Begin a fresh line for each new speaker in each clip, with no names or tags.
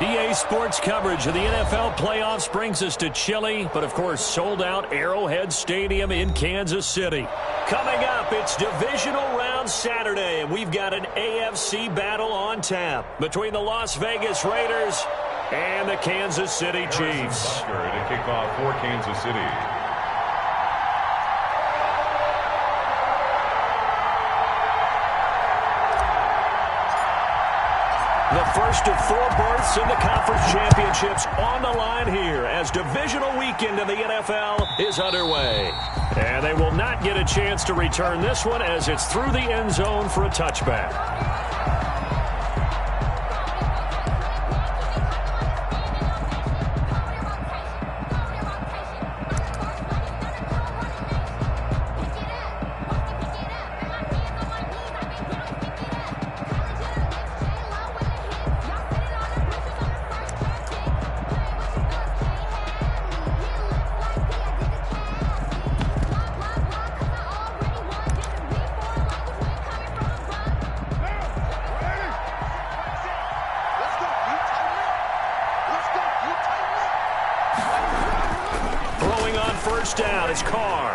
EA Sports coverage of the NFL playoffs brings us to chilly, but of course sold-out Arrowhead Stadium in Kansas City. Coming up, it's Divisional Round Saturday, and we've got an AFC battle on tap between the Las Vegas Raiders and the Kansas City Chiefs.
To kick off for Kansas City.
The first of 4 berths in the conference championships on the line here as divisional weekend in the NFL is underway. And they will not get a chance to return this one as it's through the end zone for a touchback. First down is Carr.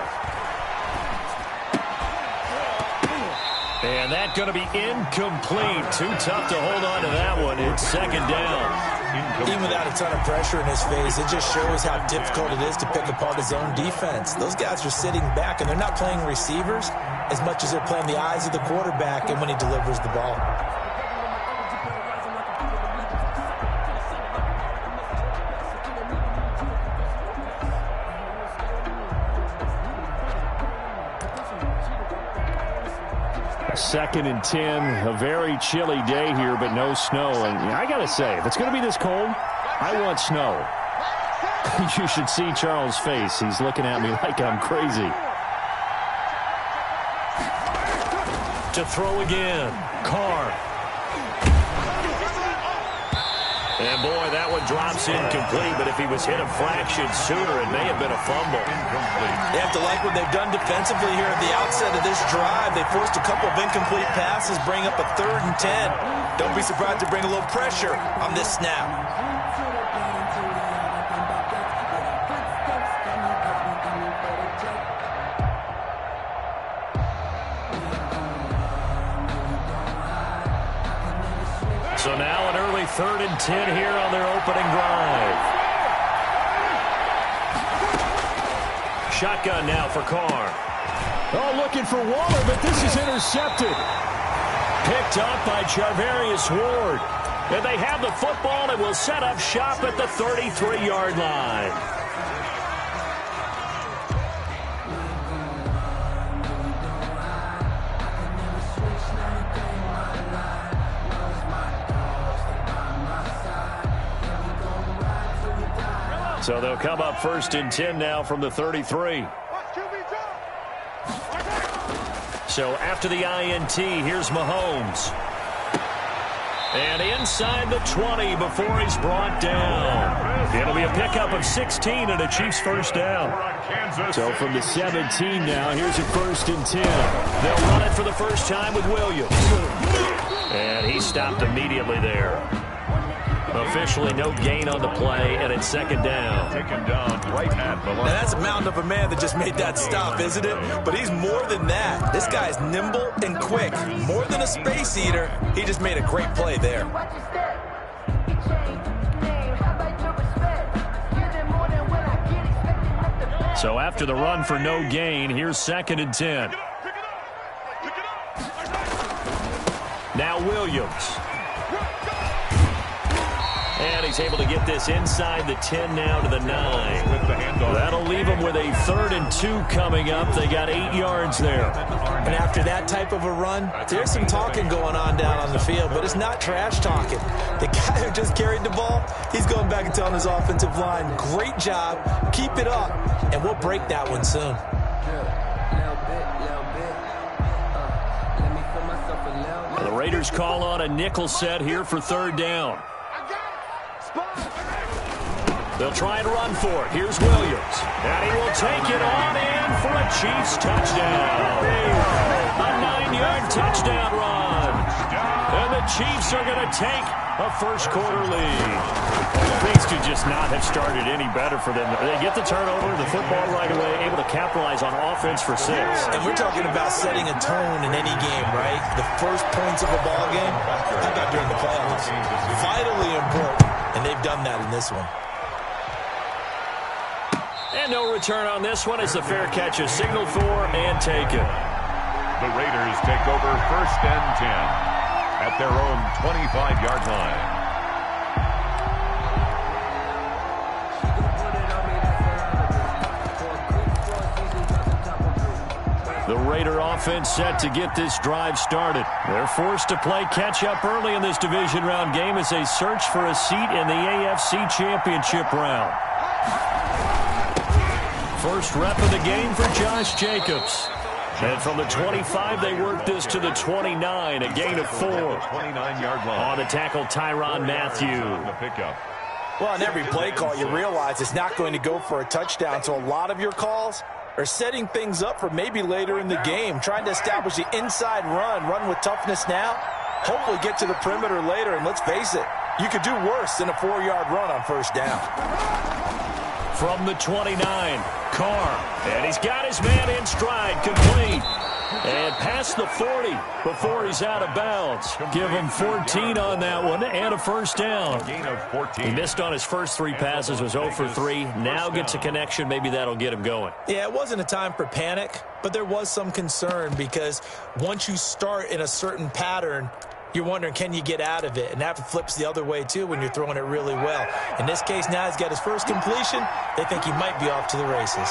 And that's going to be incomplete. Too tough to hold on to that one. It's second down.
Even without a ton of pressure in his face, it just shows how difficult it is to pick apart his own defense. Those guys are sitting back, and they're not playing receivers as much as they're playing the eyes of the quarterback and when he delivers the ball.
Second and 10, a very chilly day here, but no snow. And I got to say, if it's going to be this cold, I want snow. You should see Charles' face. He's looking at me like I'm crazy. To throw again, Carr. And boy, that one drops incomplete, but if he was hit a fraction sooner, it may have been a fumble.
You have to like what they've done defensively here at the outset of this drive. They forced a couple of incomplete passes, bring up a 3rd and 10. Don't be surprised to bring a little pressure on this snap.
So now an early 3rd and 10 here on their opening drive. Shotgun now for Carr. Oh, looking for Waller, but this is intercepted. Picked up by Charvarius Ward. And they have the football and will set up shop at the 33-yard line. So they'll come up 1st and 10 now from the 33. So after the INT, here's Mahomes. And inside the 20 before he's brought down. It'll be a pickup of 16 and a Chiefs first down. So from the 17 now, here's a 1st and 10. They'll run it for the first time with Williams. And he stopped immediately there. Officially no gain on the play, and it's second down.
Taken down right at the line.
Now that's a mountain of a man that just made that stop, isn't it? But he's more than that. This guy's nimble and quick. More than a space eater, he just made a great play there.
So after the run for no gain, here's 2nd and 10. Now Williams. And he's able to get this inside the 10 now to the 9. That'll leave him with a 3rd and 2 coming up. They got 8 yards there.
And after that type of a run, there's some talking going on down on the field, but it's not trash talking. The guy who just carried the ball, he's going back and telling his offensive line, great job, keep it up, and we'll break that one soon.
The Raiders call on a nickel set here for 3rd down. They'll try and run for it. Here's Williams. And he will take it on in for a Chiefs touchdown. A 9-yard touchdown run. And the Chiefs are going to take a first-quarter lead. Things could just not have started any better for them. They get the turnover, the football right away, able to capitalize on offense for 6.
And we're talking about setting a tone in any game, right? The first points of a ball game, how about during the playoffs? Vitally important, and they've done that in this one.
And no return on this one as the fair catch is signaled for and taken.
The Raiders take over 1st and 10 at their own 25-yard line.
The Raider offense set to get this drive started. They're forced to play catch-up early in this division round game as they search for a seat in the AFC Championship round. First rep of the game for Josh Jacobs. And from the 25, they work this to the 29, a gain of 4.
29-yard line.
On the tackle, Tyrann Mathieu.
The pickup.
Well, on every play call, you realize it's not going to go for a touchdown, so a lot of your calls are setting things up for maybe later in the game, trying to establish the inside run with toughness now, hopefully get to the perimeter later, and let's face it, you could do worse than a 4-yard run on first down.
From the 29, Carr, and he's got his man in stride, complete. And past the 40 before he's out of bounds. Give him 14 on that one and a first down.
Gain of 14.
He missed on his first 3 passes, was 0 for 3. Now gets a connection. Maybe that'll get him going.
Yeah, it wasn't a time for panic, but there was some concern because once you start in a certain pattern, you're wondering, can you get out of it? And that flips the other way, too, when you're throwing it really well. In this case, now he's got his first completion. They think he might be off to the races.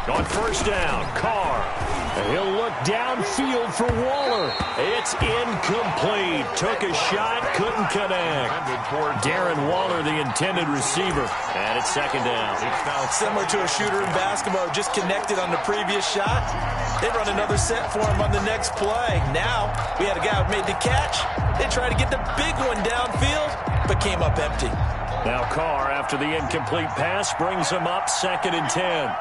On first down, Carr. And he'll look downfield for Waller. It's incomplete. Took a shot, couldn't connect. Darren Waller, the intended receiver. And it's second down.
Similar to a shooter in basketball, just connected on the previous shot. They run another set for him on the next play. Now, we had a guy who made the catch. They tried to get the big one downfield, but came up empty.
Now Carr, after the incomplete pass, brings him up 2nd and 10.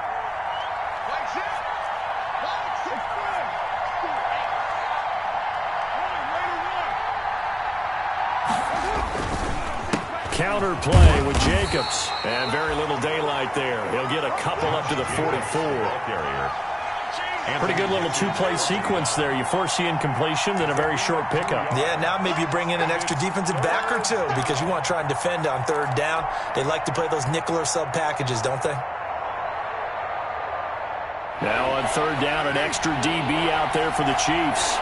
Counter play with Jacobs. And very little daylight there. He'll get a couple up to the 44. Pretty good little 2-play sequence there. You force the incompletion, then a very short pickup.
Yeah, now maybe you bring in an extra defensive back or 2 because you want to try and defend on 3rd down. They like to play those nickel or sub packages, don't they?
Now on 3rd down, an extra DB out there for the Chiefs.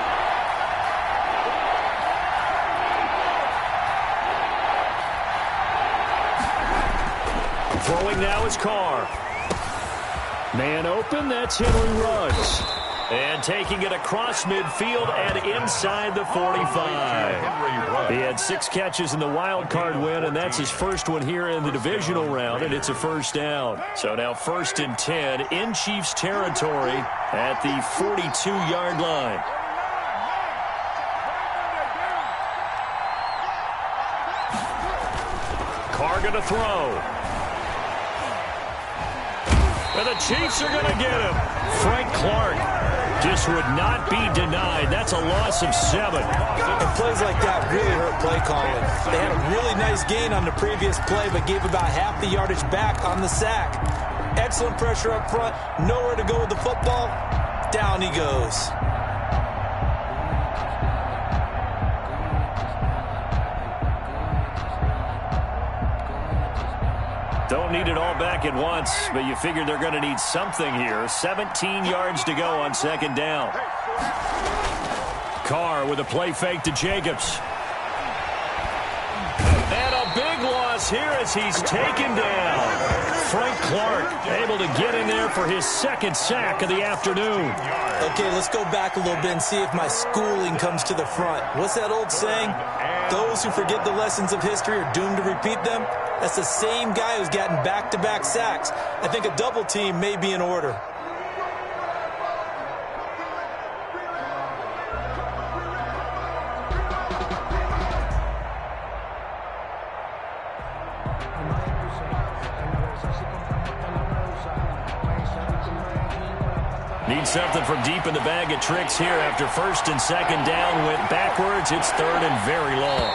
Throwing now is Carr. Man open, that's Henry Ruggs. And taking it across midfield and inside the 45. He had 6 catches in the wild card win, and that's his first one here in the divisional round, and it's a first down. So now 1st and 10 in Chiefs territory at the 42-yard line. Carr going to throw. And the Chiefs are going to get him. Frank Clark just would not be denied. That's a loss of 7.
And plays like that really hurt play calling. They had a really nice gain on the previous play, but gave about half the yardage back on the sack. Excellent pressure up front. Nowhere to go with the football. Down he goes.
Don't need it all back at once, but you figure they're going to need something here. 17 yards to go on 2nd down. Carr with a play fake to Jacobs. And a big loss here as he's taken down. Frank Clark able to get in there for his 2nd sack of the afternoon.
Okay, let's go back a little bit and see if my schooling comes to the front. What's that old saying? Those who forget the lessons of history are doomed to repeat them. That's the same guy who's gotten back-to-back sacks. I think a double team may be in order.
Need something from deep in the bag of tricks here after first and second down went backwards. It's third and very long.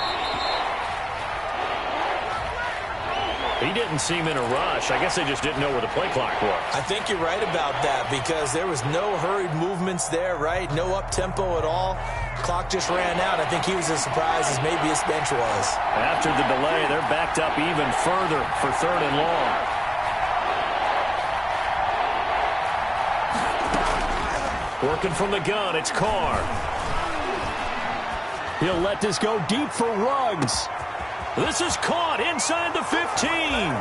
He didn't seem in a rush. I guess they just didn't know where the play clock was.
I think you're right about that because there was no hurried movements there, right? No up-tempo at all. Clock just ran out. I think he was as surprised as maybe his bench was.
After the delay, they're backed up even further for third and long. Working from the gun, it's Carr. He'll let this go deep for Ruggs. This is caught inside the 15.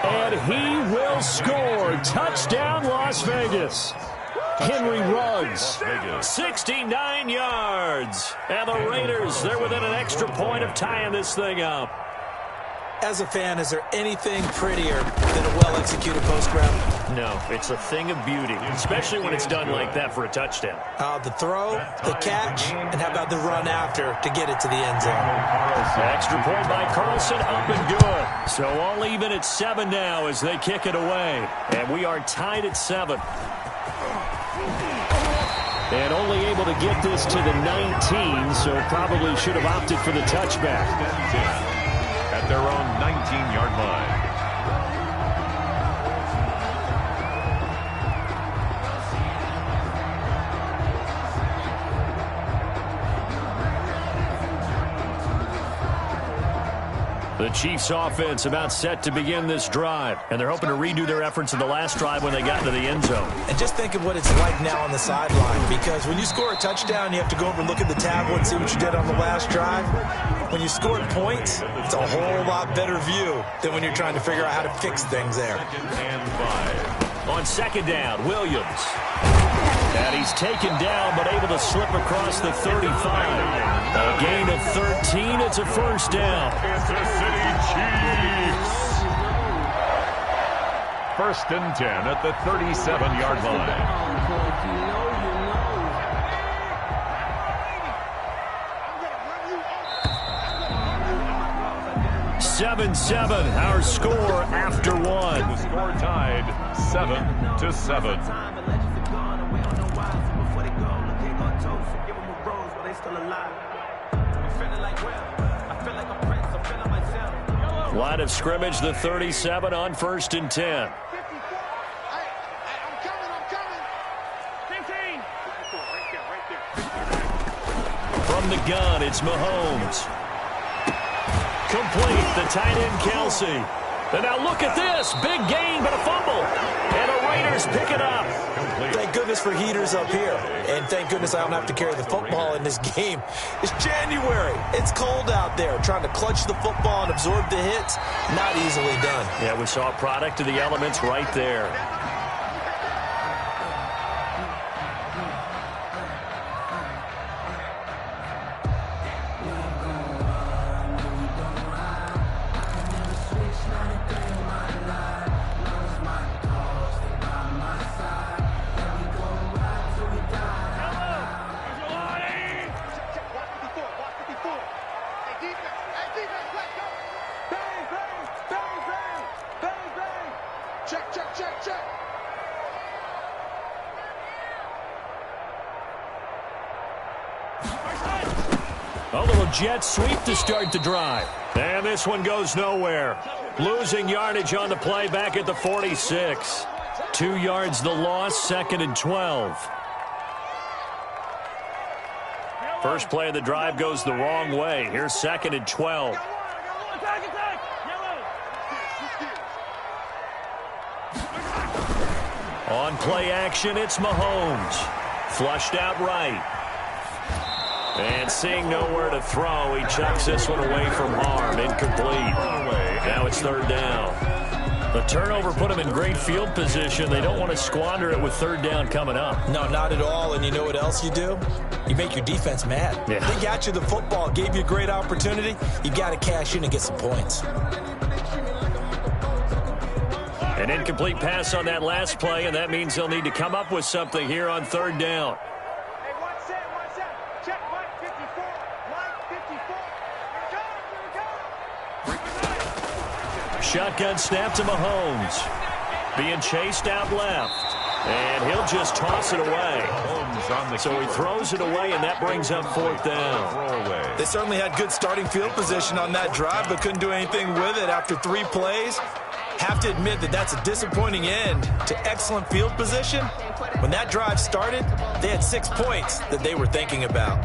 And he will score. Touchdown, Las Vegas. Henry Ruggs, 69 yards. And the Raiders, they're within an extra point of tying this thing up.
As a fan, is there anything prettier than a well-executed post route?
No, it's a thing of beauty, especially when it's done like that for a touchdown.
The throw, the catch, and how about the run after to get it to the end zone?
Extra point by Carlson, up and good. So all even at 7 now as they kick it away. And we are tied at 7. And only able to get this to the 19, so probably should have opted for the touchback.
At their own 19-yard line.
The Chiefs offense about set to begin this drive, and they're hoping to redo their efforts in the last drive when they got into the end zone.
And just think of what it's like now on the sideline, because when you score a touchdown, you have to go over and look at the tablet and see what you did on the last drive. When you scored points, it's a whole lot better view than when you're trying to figure out how to fix things there.
And 5.
On second down, Williams. And he's taken down, but able to slip across the 35. A gain of 13. It's a first down.
Kansas City Chiefs. First and 10 at the 37-yard line.
7-7, our score after 1.
The score tied 7-7.
Line of scrimmage, the 37 on first and 10. From the gun, it's Mahomes. Complete, the tight end, Kelsey. And now look at this. Big gain, but a fumble. And the Raiders pick it up.
Thank goodness for heaters up here. And thank goodness I don't have to carry the football in this game. It's January. It's cold out there. Trying to clutch the football and absorb the hits, not easily done.
Yeah, we saw a product of the elements right there. A little jet sweep to start the drive. And this one goes nowhere. Losing yardage on the play back at the 46. 2 yards the loss, second and 12. First play of the drive goes the wrong way. Here's second and 12. On play action, it's Mahomes. Flushed out right. And seeing nowhere to throw, he chucks this one away from harm. Incomplete. Now it's third down. The turnover put him in great field position. They don't want to squander it with third down coming up.
No, not at all. And you know what else you do? You make your defense mad.
Yeah.
They got you the football, gave you a great opportunity. You got to cash in and get some points.
An incomplete pass on that last play, and that means they'll need to come up with something here on third down. Shotgun snap to Mahomes. Being chased out left. And he'll just toss it away. So he throws it away, and that brings up 4th down.
They certainly had good starting field position on that drive, but couldn't do anything with it after 3 plays. Have to admit that that's a disappointing end to excellent field position. When that drive started, they had 6 points that they were thinking about.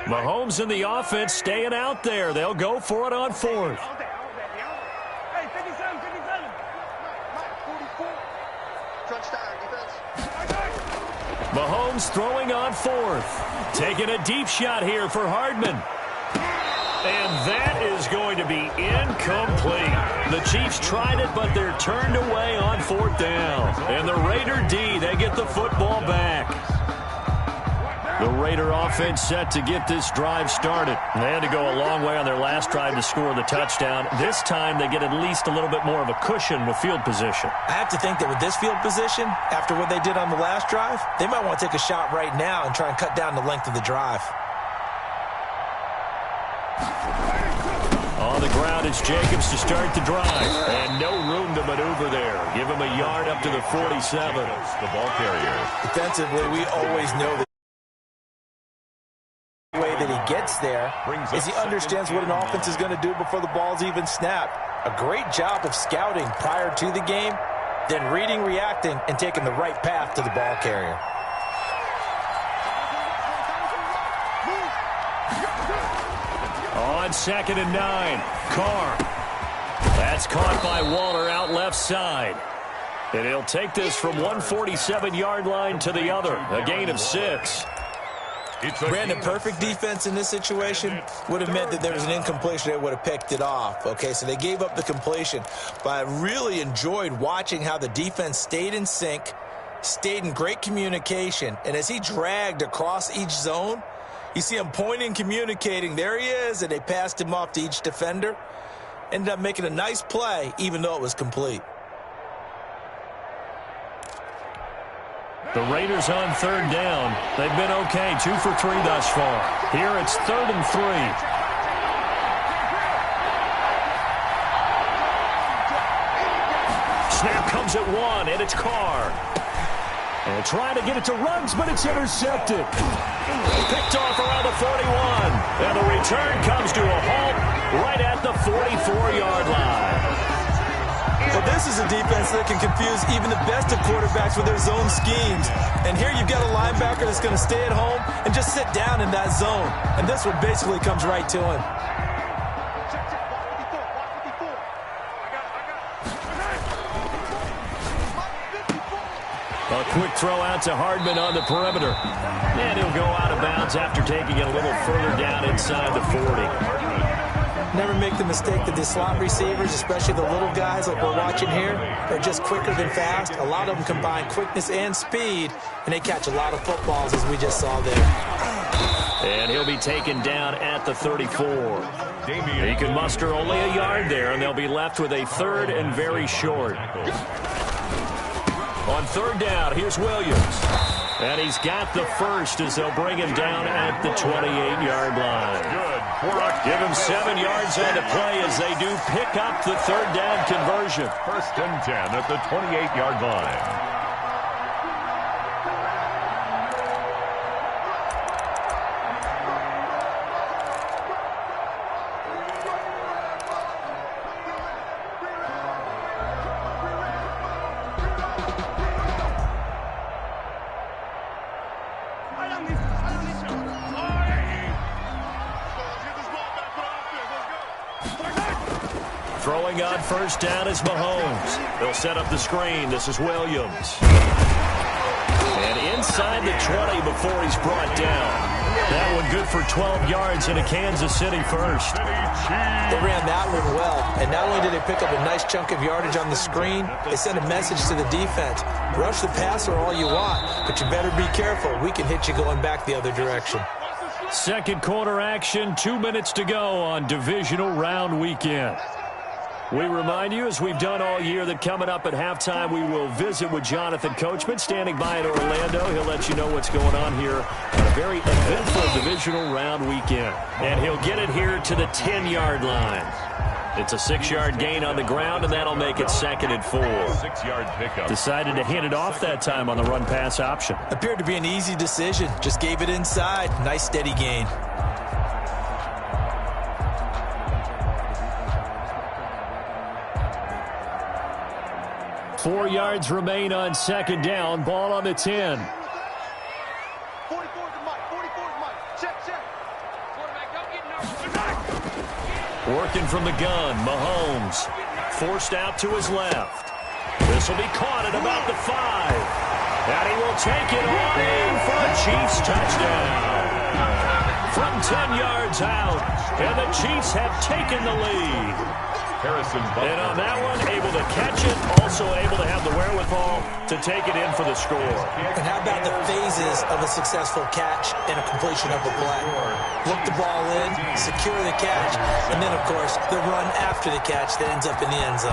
Mahomes and the offense staying out there. They'll go for it on 4th. Mahomes throwing on 4th. Taking a deep shot here for Hardman. And that is going to be incomplete. The Chiefs tried it, but they're turned away on 4th down. And the Raider D, they get the football back. The Raider offense set to get this drive started. They had to go a long way on their last drive to score the touchdown. This time they get at least a little bit more of a cushion with field position.
I have to think that with this field position, after what they did on the last drive, they might want to take a shot right now and try and cut down the length of the drive.
On the ground, it's Jacobs to start the drive. And no room to maneuver there. Give him a yard up to the 47.
The ball carrier.
Defensively, we always know that the way that he gets there is he understands what an offense is going to do before the ball's even snapped. A great job of scouting prior to the game, then reading, reacting, and taking the right path to the ball carrier.
On 2nd and 9, Carr. That's caught by Waller out left side. And he'll take this from 147-yard line to the other, a gain of 6.
Brandon, perfect defense in this situation would have meant that there was an incompletion. They would have picked it off. Okay, so they gave up the completion. But I really enjoyed watching how the defense stayed in sync, stayed in great communication. And as he dragged across each zone, you see him pointing, communicating. There he is, and they passed him off to each defender. Ended up making a nice play, even though it was complete.
The Raiders on 3rd down. They've been okay, 2 for 3 thus far. Here it's 3rd and 3. Snap comes at 1, and it's Carr. And trying to get it to Ruggs, but it's intercepted. Picked off around the 41. And the return comes to a halt right at the 44-yard line.
Well, this is a defense that can confuse even the best of quarterbacks with their zone schemes. And here you've got a linebacker that's going to stay at home and just sit down in that zone. And this one basically comes right to him.
A quick throw out to Hardman on the perimeter. And he'll go out of bounds after taking it a little further down inside the 40.
Never make the mistake that the slot receivers, especially the little guys like we're watching here, are just quicker than fast. A lot of them combine quickness and speed, and they catch a lot of footballs, as we just saw there.
And he'll be taken down at the 34. He can muster only a yard there, and they'll be left with a 3rd and very short. On 3rd down, here's Williams. And he's got the first as they'll bring him down at the 28-yard line. Give him 7 yards on the play as they do pick up the 3rd down conversion.
1st and 10 at the 28-yard line.
Throwing on 1st down is Mahomes. They'll set up the screen. This is Williams. And inside the 20 before he's brought down. That one good for 12 yards and a Kansas City first.
They ran that one well. And not only did they pick up a nice chunk of yardage on the screen, they sent a message to the defense. Rush the passer all you want, but you better be careful. We can hit you going back the other direction.
Second quarter action, 2 minutes to go on divisional round weekend. We remind you, as we've done all year, that coming up at halftime, we will visit with Jonathan Coachman, standing by in Orlando. He'll let you know what's going on here on a very eventful divisional round weekend. And he'll get it here to the 10-yard line. It's a 6-yard gain on the ground, and that'll make it 2nd and 4.
6-yard pickup.
Decided to hand it off that time on the run-pass option.
Appeared to be an easy decision. Just gave it inside. Nice, steady gain.
Four yards remain on 2nd down. Ball on the 10.
44 to Mike. 44 to Mike. Check. Quarterback, don't get nervous.
Working from the gun, Mahomes. Forced out to his left. This will be caught at about the 5. And he will take it on in for a Chiefs touchdown. From 10 yards out. And the Chiefs have taken the lead. And on that one, able to catch it, also able to have the wherewithal to take it in for the score.
And how about the phases of a successful catch and a completion of a play? Look the ball in, secure the catch, and then, of course, the run after the catch that ends up in the end zone.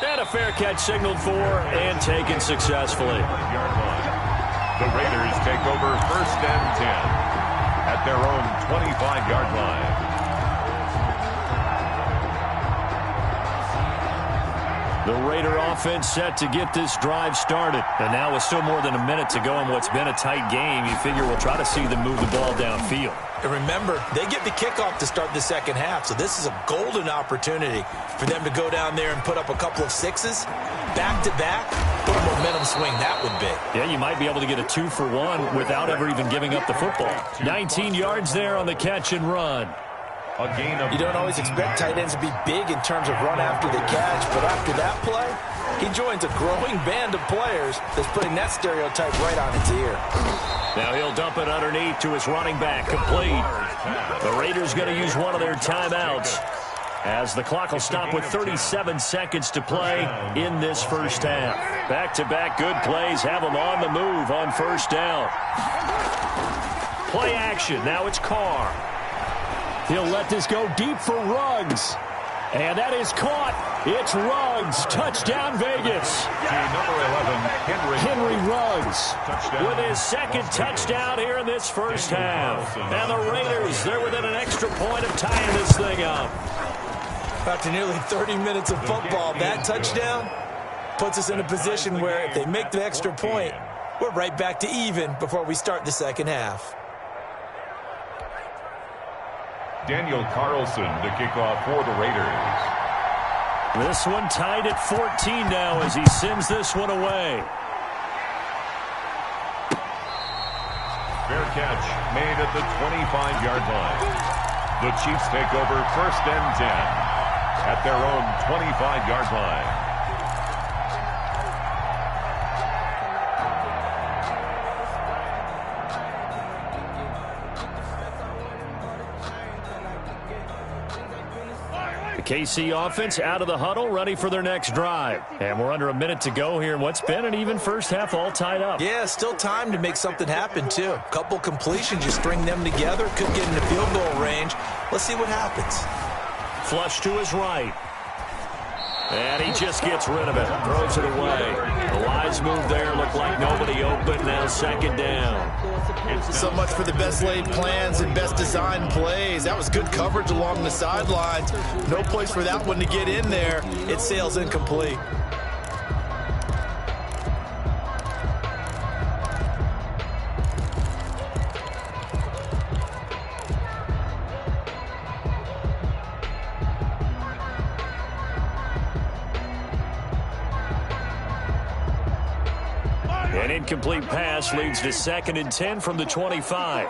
And a fair catch signaled for and taken successfully.
The Raiders take over 1st and 10. At their own 25-yard line.
The Raider offense set to get this drive started. And now with still more than a minute to go in what's been a tight game, you figure we'll try to see them move the ball downfield.
And remember, they get the kickoff to start the second half, so this is a golden opportunity for them to go down there and put up a couple of 6s, back-to-back. What a momentum swing that would be.
Yeah, you might be able to get a 2-for-1 without ever even giving up the football. 19 yards there on the catch and run.
A gain of
you don't always expect tight ends to be big in terms of run after the catch, but after that play, he joins a growing band of players that's putting that stereotype right on its ear.
Now he'll dump it underneath to his running back, complete. The Raiders going to use one of their timeouts as the clock will stop with 37 seconds to play in this first half. Back-to-back good plays have them on the move on 1st down. Play action. Now it's Carr. He'll let this go deep for Ruggs. And that is caught. It's Ruggs. Touchdown, Vegas.
number 11,
Henry Ruggs
Touchdown.
with his 2nd touchdown here in this first half. And the Raiders, they're within an extra point of tying this thing up.
After nearly 30 minutes of football, that touchdown puts us in a position where if they make the extra point, we're right back to even before we start the second half.
Daniel Carlson to kick off for the Raiders.
This one tied at 14 now as he sends this one away.
Fair catch made at the 25-yard line. The Chiefs take over 1st and 10 at their own 25-yard line.
KC offense out of the huddle, ready for their next drive. And we're under a minute to go here in what's been an even first half, all tied up.
Yeah, still time to make something happen, too. A couple completions, you string them together, could get into field goal range. Let's see what happens.
Flush to his right. And he just gets rid of it, throws it away. The wise move there, looked like nobody open, now 2nd down.
So much for the best laid plans and best designed plays. That was good coverage along the sidelines. No place for that one to get in there. It sails incomplete.
An incomplete pass leads to 2nd and 10 from the 25.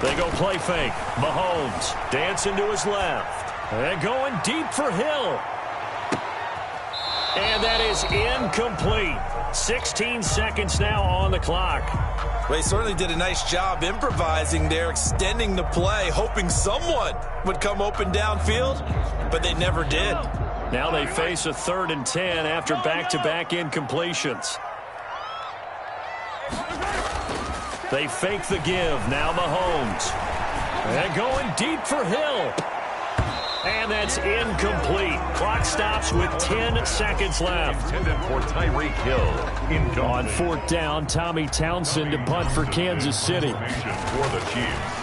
They go play fake. Mahomes dancing to his left. And going deep for Hill. And that is incomplete. 16 seconds now on the clock.
Well, he certainly did a nice job improvising there, extending the play, hoping someone would come open downfield, but they never did.
Now they face a 3rd and 10 after back-to-back incompletions. They fake the give. Now Mahomes. And going deep for Hill. And that's incomplete. Clock stops with 10 seconds left.
Intended for Tyreek Hill. Incomplete.
On fourth down, Tommy Townsend to punt for Kansas City.
For the Chiefs.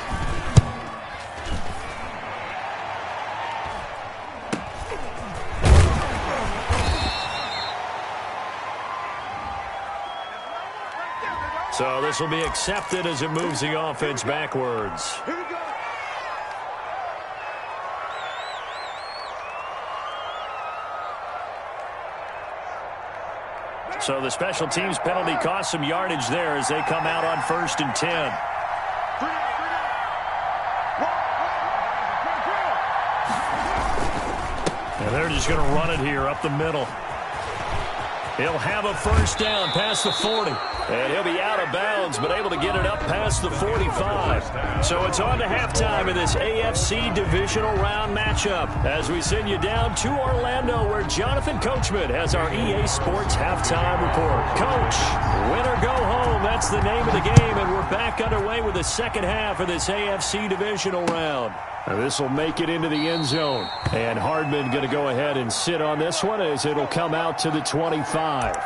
So this will be accepted as it moves the offense backwards. So the special teams penalty cost some yardage there as they come out on 1st and 10. And they're just going to run it here up the middle. He'll have a first down past the 40. And he'll be out of bounds, but able to get it up past the 45. So it's on to halftime in this AFC divisional round matchup as we send you down to Orlando where Jonathan Coachman has our EA Sports halftime report. Coach, win or go home, that's the name of the game, and we're back underway with the second half of this AFC divisional round. This will make it into the end zone. And Hardman going to go ahead and sit on this one as it'll come out to the 25.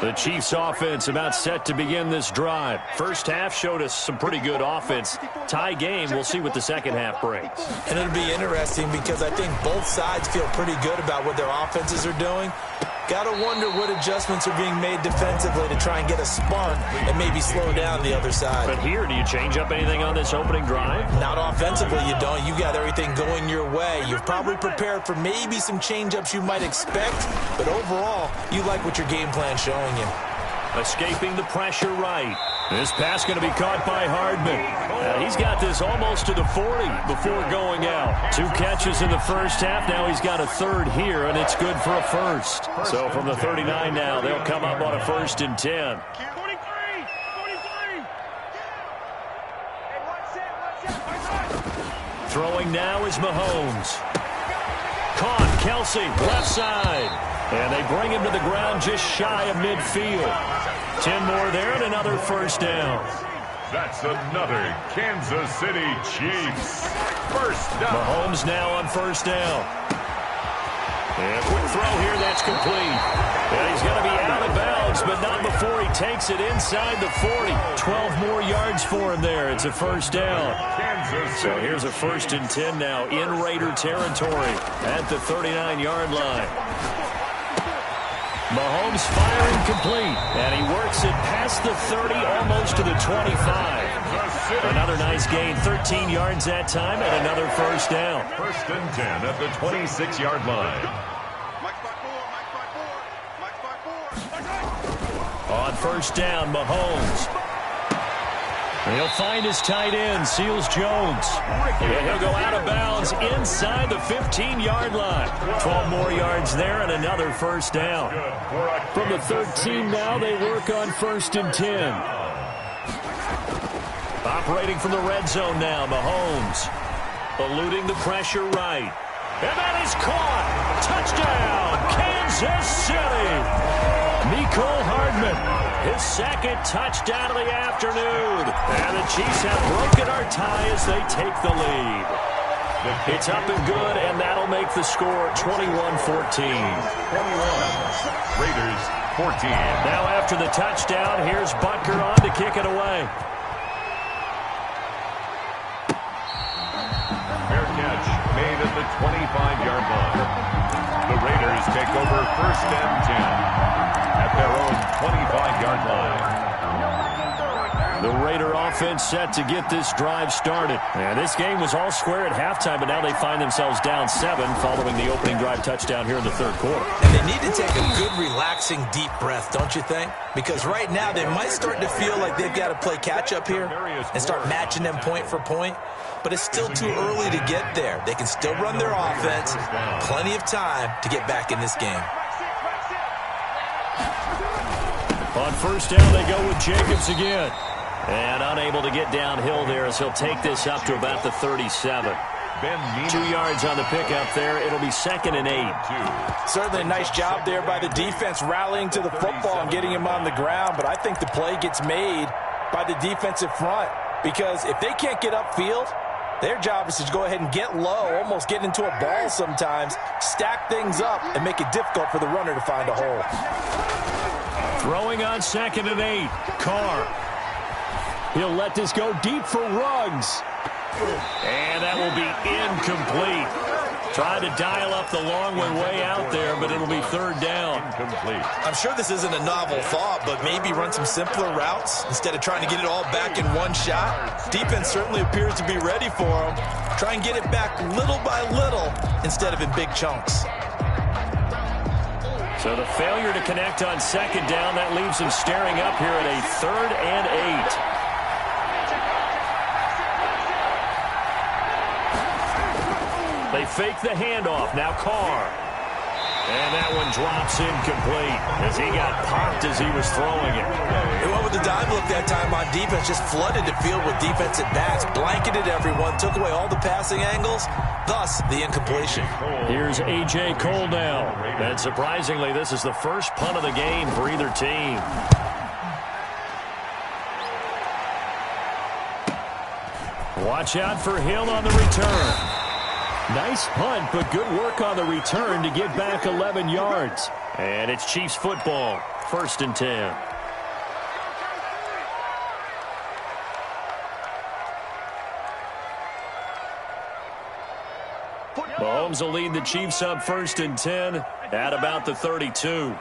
The Chiefs offense about set to begin this drive. First half showed us some pretty good offense. Tie game, we'll see what the second half brings.
And it'll be interesting because I think both sides feel pretty good about what their offenses are doing. Got to wonder what adjustments are being made defensively to try and get a spark and maybe slow down the other side.
But here, do you change up anything on this opening drive?
Not offensively, you don't. You got everything going your way. You've probably prepared for maybe some change-ups you might expect, but overall, you like what your game plan's showing you.
Escaping the pressure right. This pass going to be caught by Hardman. He's got this almost to the 40 before going out. 2 catches in the first half. Now he's got a third here, and it's good for a first. So from the 39 now, they'll come up on a 1st and 10. Throwing now is Mahomes. Caught, Kelsey, left side. And they bring him to the ground just shy of midfield. 10 more there and another first down.
That's another Kansas City Chiefs first down.
Mahomes now on first down. And quick throw here, that's complete. And he's going to be out of bounds, but not before he takes it inside the 40. 12 more yards for him there. It's a first down. So here's a 1st and 10 now in Raider territory at the 39-yard line. Mahomes firing complete, and he works it past the 30, almost to the 25. Another nice gain, 13 yards that time, and another first down.
1st and 10 at the 26-yard line.
On first down, Mahomes. He'll find his tight end, Seals Jones. And he'll go out of bounds inside the 15-yard line. 12 more yards there and another first down. From the 13 now, they work on 1st and 10. Operating from the red zone now, Mahomes. Eluding the pressure right. And that is caught. Touchdown, Kansas City. Mecole Hardman, his second touchdown of the afternoon. And the Chiefs have broken our tie as they take the lead. It's up and good, and that'll make the score 21-14.
21. Raiders 14.
Now after the touchdown, here's Butker on to kick it away.
Fair catch made at the 25-yard line. The Raiders take over 1st and 10 at their own 25-yard line.
The Raider offense set to get this drive started. And this game was all square at halftime, but now they find themselves down 7 following the opening drive touchdown here in the 3rd quarter.
And they need to take a good, relaxing, deep breath, don't you think? Because right now they might start to feel like they've got to play catch-up here and start matching them point for point. But it's still too early to get there. They can still run their offense. Plenty of time to get back in this game.
On first down, they go with Jacobs again. And unable to get downhill there as he'll take this up to about the 37. 2 yards on the pickup there. It'll be 2nd and 8.
Certainly a nice job there by the defense rallying to the football and getting him on the ground. But I think the play gets made by the defensive front, because if they can't get upfield, their job is to go ahead and get low, almost get into a ball sometimes, stack things up, and make it difficult for the runner to find a hole.
Throwing on 2nd and 8. Carr. He'll let this go deep for Ruggs. And that will be incomplete. Tried to dial up the long way out there, but it'll be 3rd down.
Incomplete.
I'm sure this isn't a novel thought, but maybe run some simpler routes instead of trying to get it all back in one shot. Defense certainly appears to be ready for him. Try and get it back little by little instead of in big chunks.
So the failure to connect on 2nd down, that leaves him staring up here at a 3rd and 8. They fake the handoff. Now Carr. And that one drops incomplete as he got popped as he was throwing it.
They went with the dime look that time on defense, just flooded the field with defensive backs, blanketed everyone, took away all the passing angles, thus the incompletion.
Here's A.J. Cole now. And surprisingly, this is the first punt of the game for either team. Watch out for Hill on the return. Nice punt, but good work on the return to get back 11 yards. And it's Chiefs football, 1st and 10. Mahomes will lead the Chiefs up 1st and 10 at about the 32.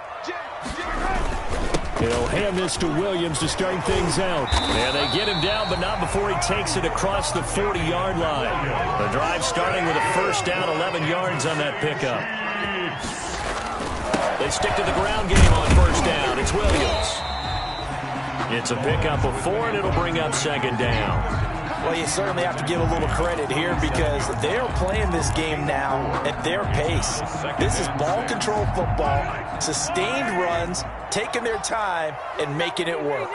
He'll hand this to Williams to start things out. And they get him down, but not before he takes it across the 40-yard line. The drive starting with a 1st down, 11 yards on that pickup. They stick to the ground game on 1st down. It's Williams. It's a pickup of 4, and it'll bring up 2nd down.
Well, you certainly have to give a little credit here because they're playing this game now at their pace. This is ball control football, sustained runs, taking their time and making it work.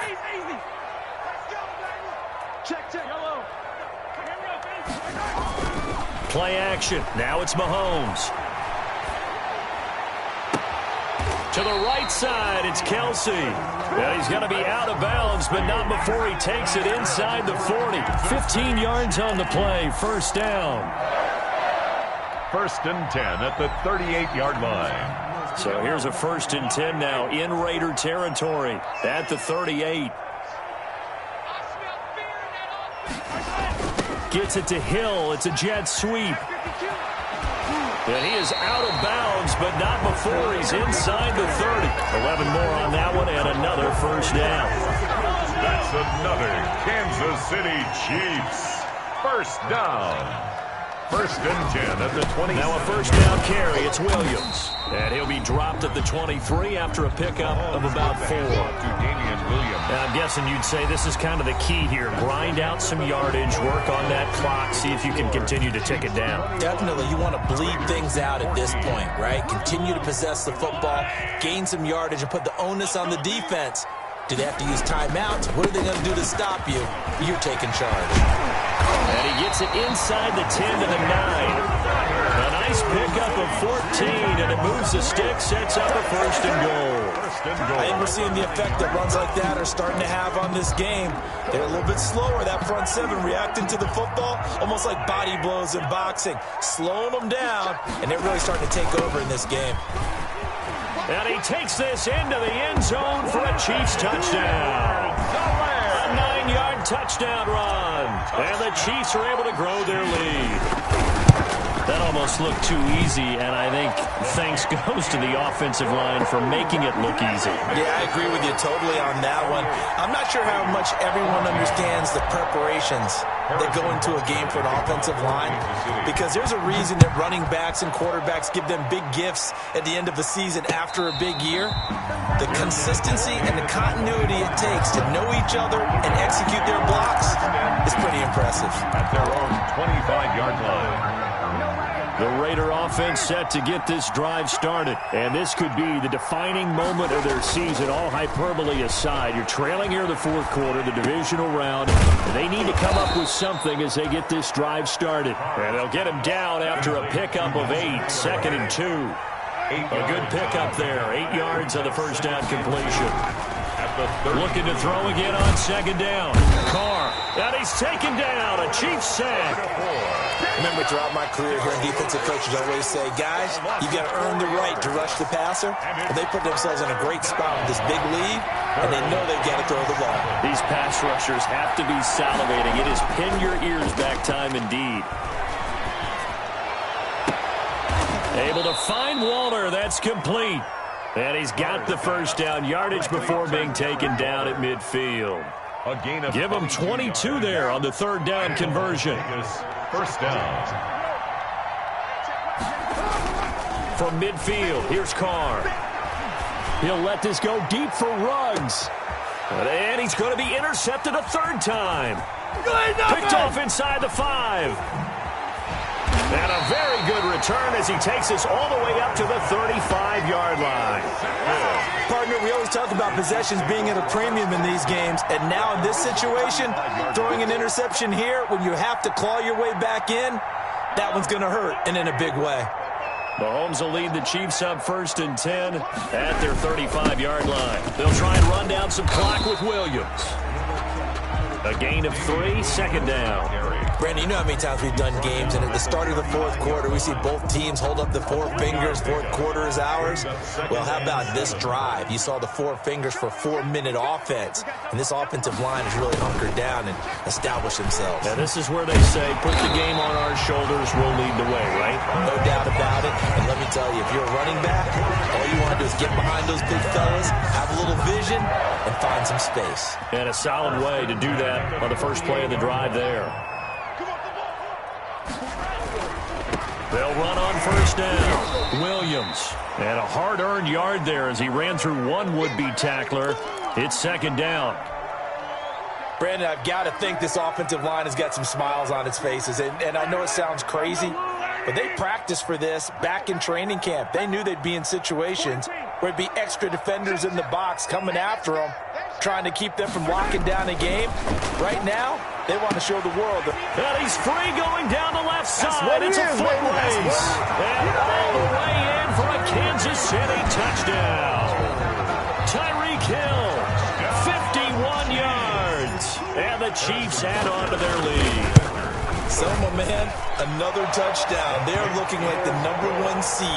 Play action. Now it's Mahomes. To the right side, it's Kelsey. Well, he's going to be out of bounds, but not before he takes it inside the 40. 15 yards on the play, 1st down.
1st and 10 at the 38-yard line.
So here's a 1st and 10 now in Raider territory at the 38. Gets it to Hill. It's a jet sweep. And he is out of bounds, but not before he's inside the 30. 11 more on that one, and another 1st down.
That's another Kansas City Chiefs 1st down. 1st and 10 at the 20.
Now a 1st down carry. It's Williams. And he'll be dropped at the 23 after a pickup of about 4. Now, I'm guessing you'd say this is kind of the key here. Grind out some yardage, work on that clock, see if you can continue to tick it down.
Definitely. You want to bleed things out at this point, right? Continue to possess the football, gain some yardage, and put the onus on the defense. Do they have to use timeouts? What are they going to do to stop you? You're taking charge.
And he gets it inside the 10 to the 9. A nice pickup of 14, and it moves the stick, sets up a 1st and goal.
I think we're seeing the effect that runs like that are starting to have on this game. They're a little bit slower, that front 7, reacting to the football, almost like body blows in boxing, slowing them down, and they're really starting to take over in this game.
And he takes this into the end zone for a Chiefs touchdown. A 9-yard touchdown run. And the Chiefs are able to grow their lead. That almost looked too easy, and I think thanks goes to the offensive line for making it look easy.
Yeah, I agree with you totally on that one. I'm not sure how much everyone understands the preparations that go into a game for an offensive line, because there's a reason that running backs and quarterbacks give them big gifts at the end of a season after a big year. The consistency and the continuity it takes to know each other and execute their blocks is pretty impressive.
At their own 25-yard line.
The Raider offense set to get this drive started. And this could be the defining moment of their season, all hyperbole aside. You're trailing here in the fourth quarter, the divisional round. And they need to come up with something as they get this drive started. And they'll get him down after a pickup of 8, 2nd and 2. A good pickup there, 8 yards on the first down completion. Looking to throw again on 2nd down. Carr, and he's taken down, a Chiefs sack.
Remember, throughout my career here, defensive coaches always say, guys, you got to earn the right to rush the passer. And they put themselves in a great spot with this big lead, and they know they've got to throw the ball.
These pass rushers have to be salivating. It is pin your ears back time indeed. Able to find Waller. That's complete. And he's got the first down yardage before being taken down at midfield. Give him 22 there on the 3rd down conversion.
First down.
From midfield, here's Carr. He'll let this go deep for Ruggs. And he's going to be intercepted a 3rd time. Picked off inside the 5. And a very good return as he takes us all the way up to the 35-yard line.
Partner, we always talk about possessions being at a premium in these games, and now in this situation, throwing an interception here when you have to claw your way back in, that one's going to hurt, and in a big way.
Mahomes will lead the Chiefs up 1st and 10 at their 35-yard line. They'll try and run down some clock with Williams. A gain of 3, 2nd down.
Brandon, you know how many times we've done games, and at the start of the fourth quarter, we see both teams hold up the 4 fingers, fourth quarter is ours. Well, how about this drive? You saw the 4 fingers for 4-minute offense, and this offensive line has really hunkered down and established themselves.
Now, this is where they say, put the game on our shoulders, we'll lead the way, right?
No doubt about it, and let me tell you, if you're a running back, all you want to do is get behind those big fellas, have a little vision, and find some space.
And a solid way to do that on the first play of the drive there. They'll run on 1st down. Williams. And a hard-earned yard there as he ran through one would-be tackler. It's 2nd down.
Brandon, I've got to think this offensive line has got some smiles on its faces. And I know it sounds crazy, but they practiced for this back in training camp. They knew they'd be in situations where it'd be extra defenders in the box coming after them, trying to keep them from locking down a game. Right now, they want to show the world.
And he's free going down the left side. It's a foot race. And all the way in for a Kansas City touchdown. Tyreek Hill, 51 yards. And the Chiefs add on to their lead.
Selma, man, another touchdown. They're looking like the #1 seed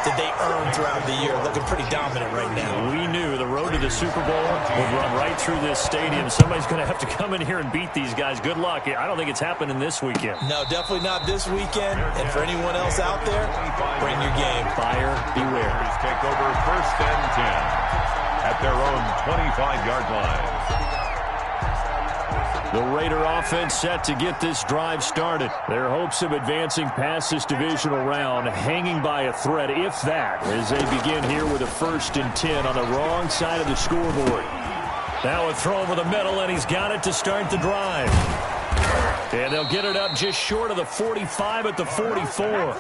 that they earned throughout the year. Looking pretty dominant right now.
We knew the road to the Super Bowl would run right through this stadium. Somebody's going to have to come in here and beat these guys. Good luck. I don't think it's happening this weekend.
No, definitely not this weekend. And for anyone else out there, bring your game.
Buyer beware.
Take over 1st and 10 at their own 25-yard line.
The Raider offense set to get this drive started. Their hopes of advancing past this divisional round hanging by a thread, if that, as they begin here with a 1st and 10 on the wrong side of the scoreboard. Now a throw over the middle, and he's got it to start the drive. And they'll get it up just short of the 45 at the 44.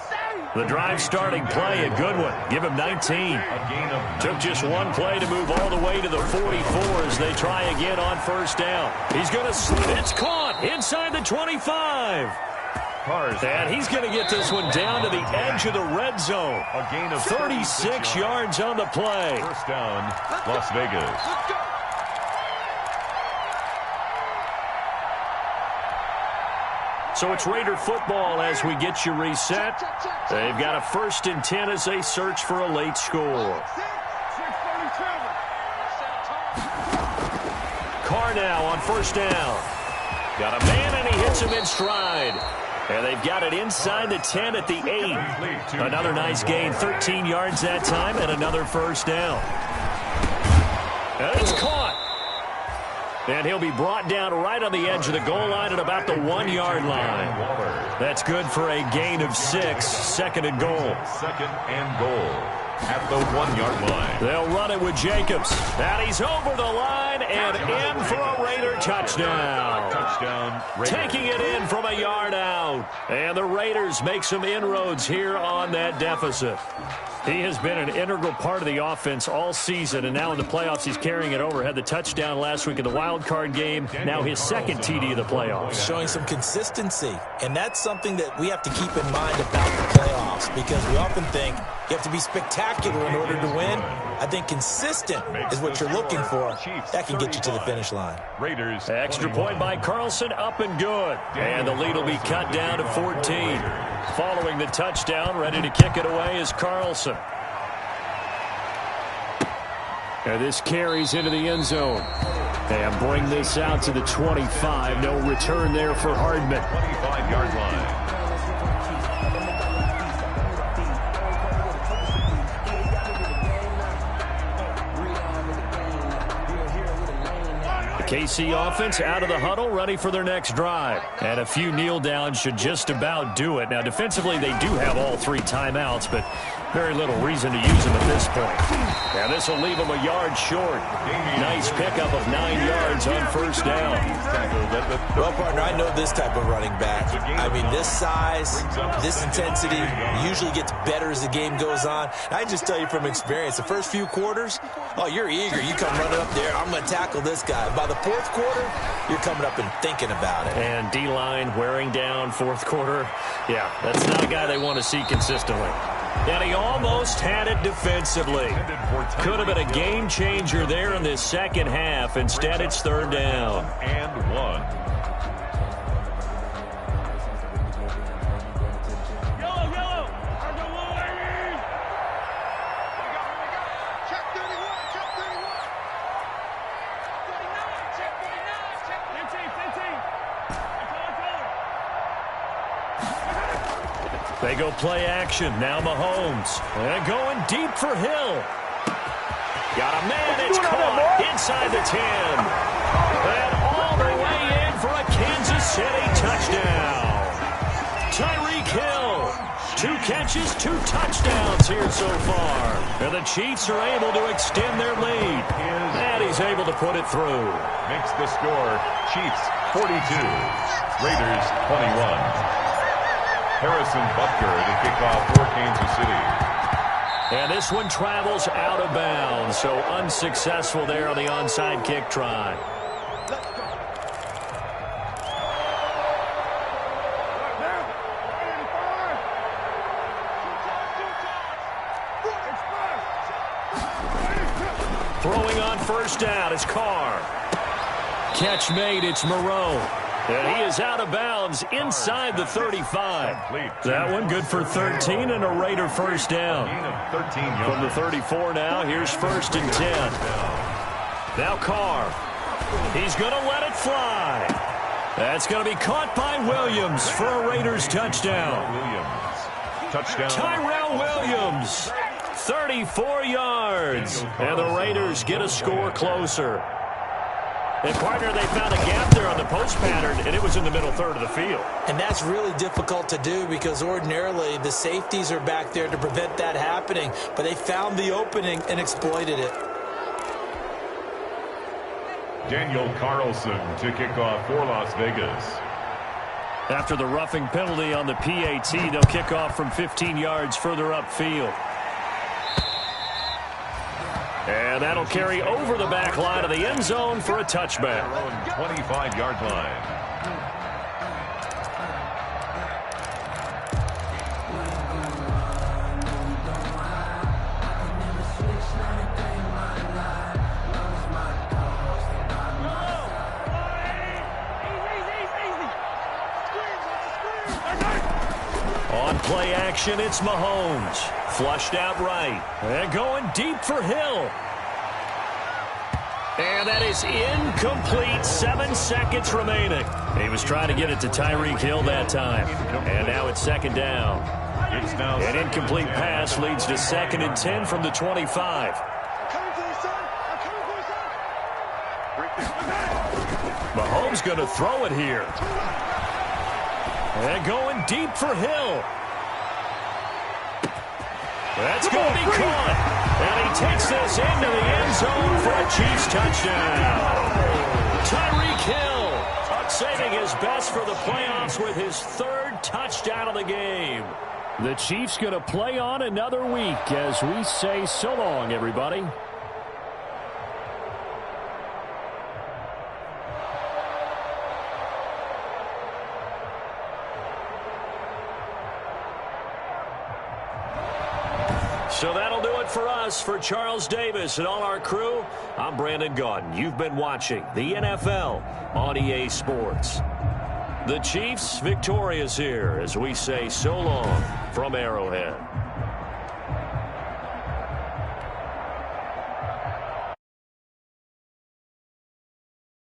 The drive starting play, a good one. Give him 19. Took just one play to move all the way to the 44 as they try again on 1st down. He's going to slip. It's caught inside the 25. And he's going to get this one down to the edge of the red zone.
A gain of
36 yards on the play.
1st down, Las Vegas.
So it's Raider football as we get you reset. They've got a 1st and 10 as they search for a late score. Carr now on 1st down. Got a man, and he hits him in stride. And they've got it inside the 10 at the 8. Another nice gain, 13 yards that time, and another 1st down. And it's caught. And he'll be brought down right on the edge of the goal line at about the 1-yard line. That's good for a gain of 6, 2nd and goal.
2nd and goal at the 1-yard line.
They'll run it with Jacobs. And he's over the line and in for a Raider touchdown.
Touchdown, Raiders.
Taking it in from a yard out. And the Raiders make some inroads here on that deficit. He has been an integral part of the offense all season, and now in the playoffs he's carrying it over. Had the touchdown last week in the wild card game. Now his second TD of the playoffs.
Showing some consistency, and that's something that we have to keep in mind about the playoffs, because we often think you have to be spectacular in order to win. I think consistent is what you're looking for. That can get you to the finish line.
Raiders.
Extra point by Carlson, up and good. And the lead will be cut down to 14. Following the touchdown, ready to kick it away is Carlson. And this carries into the end zone. And bring this out to the 25. No return there for Hardman.
25-yard line.
KC offense out of the huddle, ready for their next drive. And a few kneel downs should just about do it. Now, defensively, they do have all three timeouts, but very little reason to use them at this point. Now, this will leave them a yard short. Nice pickup of 9 yards on first down.
Well, partner, I know this type of running back. I mean, this size, this intensity usually gets better as the game goes on. I just tell you from experience, the first few quarters, oh, you're eager. You come running up there, I'm going to tackle this guy. By the fourth quarter, you're coming up and thinking about it.
And D-line wearing down fourth quarter. Yeah, that's not a guy they want to see consistently. And he almost had it defensively. Could have been a game changer there in this second half. Instead, it's third down.
And 1.
They go play action. Now Mahomes. And going deep for Hill. Got a man. It's caught inside the 10. And all the way in for a Kansas City touchdown. Tyreek Hill. 2 catches, 2 touchdowns here so far. And the Chiefs are able to extend their lead. And he's able to put it through.
Makes the score Chiefs 42, Raiders 21. Harrison Butker to kick off for Kansas City.
And this one travels out of bounds, so unsuccessful there on the onside kick try. Throwing on first down, it's Carr. Catch made, it's Moreau. And he is out of bounds inside the 35. That one good for 13 and a Raider first down. From the 34 now, here's first and 10. Now Carr. He's going to let it fly. That's going to be caught by Williams for a Raiders touchdown. Tyrell Williams, 34 yards. And the Raiders get a score closer. And, partner, they found a gap there on the post pattern, and it was in the middle third of the field.
And that's really difficult to do because ordinarily the safeties are back there to prevent that happening. But they found the opening and exploited it.
Daniel Carlson to kick off for Las Vegas.
After the roughing penalty on the PAT, they'll kick off from 15 yards further upfield. And that'll carry over the back line of the end zone for a touchback.
25-yard line.
On play action, it's Mahomes. Flushed out right. And going deep for Hill. And that is incomplete. 7 seconds remaining. He was trying to get it to Tyreek Hill that time. And now it's second down. An incomplete pass leads to 2nd and 10 from the 25. Mahomes going to throw it here. And going deep for Hill. That's going to be caught. And he takes this into the end zone for a Chiefs touchdown. Tyreek Hill. saving his best for the playoffs with his third touchdown of the game.
The Chiefs going to play on another week as we say so long, everybody.
So that'll do it for us. For Charles Davis and all our crew, I'm Brandon Gaudin. You've been watching the NFL on EA Sports. The Chiefs victorious here as we say so long from Arrowhead.